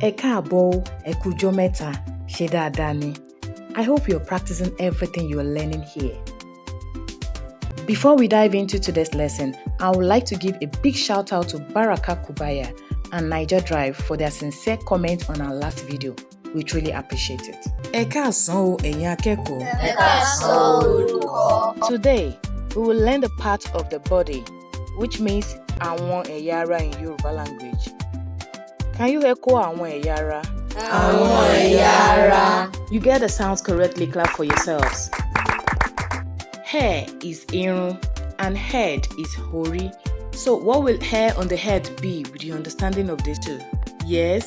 Ẹ káàbọ̀, ẹ kújọ́ mẹ́ta, ṣe dáadáa ni. I hope you're practicing everything you're learning here. Before we dive into today's lesson, I would like to give a big shout out to Baraka Kubaya and Niger Drive for their sincere comment on our last video. We truly appreciate it. Ẹ káàsán o, ẹ̀yin akẹ́kọ̀ọ́. Ẹ káàsán o, olùkọ́. Today, we will learn the part of the body, which means àwọn ẹ̀yà ara in Yoruba language. Can you echo àwọn ẹ̀yà ara? Àwọn ẹ̀yà ara. You get the sounds correctly, clap for yourselves. Hair is irun and head is hori. So what will hair on the head be with your understanding of these two? Yes?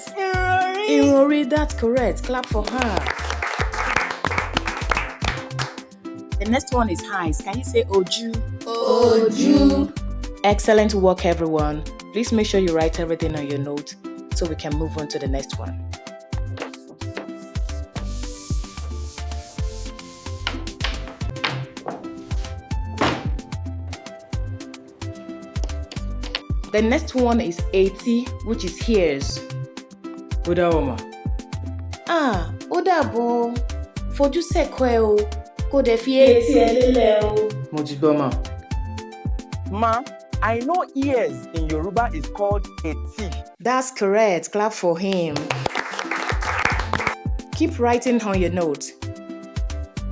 Irun, that's correct. Clap for her. The next one is eyes. Can you say oju? Ojú. Excellent work, everyone. Please make sure you write everything on your note so we can move on to the next one. The next one is 80, which is ears. Ó dáwọ́ mà. Ó dàbọ̀. Fojú sẹ́kọ̀ọ́ ẹ o. Kò dẹ̀ fi etí ẹ lélẹ̀ o. Mo ti gbọ́ mà. Ma, I know ears in Yoruba is called eti. That's correct. Clap for him. Keep writing on your note.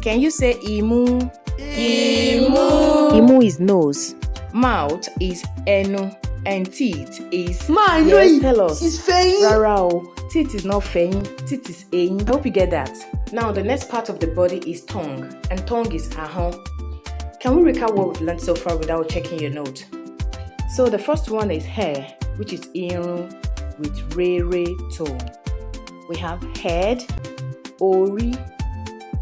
Can you say imu? Imú. Imu is nose. Mouth is enu. And teeth is... Ma, I know yes, it. tell us. It's fẹ́yìn. Rárá o. Teeth is not fẹ́yìn. Teeth is eyín. I hope you get that. Now, the next part of the body is tongue. And tongue is ahọ́n. Can we recap what we've learned so far without checking your note? So the first one is hair, which is irun with re tone. We have head, ori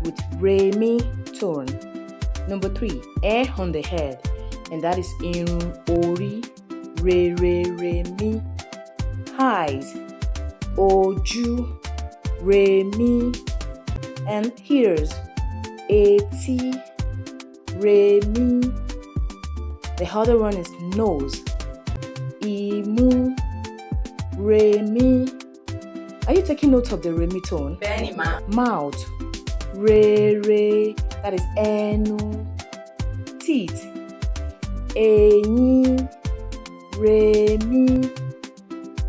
with re-mi tone. Number 3, hair on the head, and that is irun ori re-mi. Eyes, oju re-mi, and ears, eti re-mi. The other one is nose, imu re-mi. Are you taking note of the re-mi tone? Bẹ́ẹ̀ni ma. Mouth, re, that is enu. Teeth, eyín, re-mi.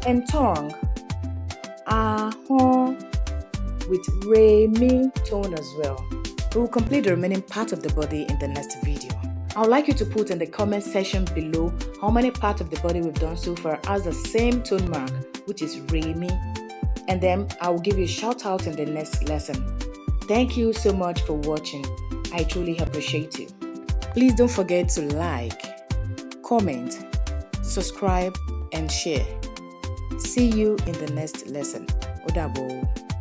And tongue, ahọ́n, with re-mi tone as well. We will complete the remaining part of the body in the next video. I would like you to put in the comment section below how many parts of the body we've done so far has the same tone mark, which is re-mi. And then I will give you a shout out in the next lesson. Thank you so much for watching. I truly appreciate you. Please don't forget to like, comment, subscribe, and share. See you in the next lesson. Ó dàbọ̀.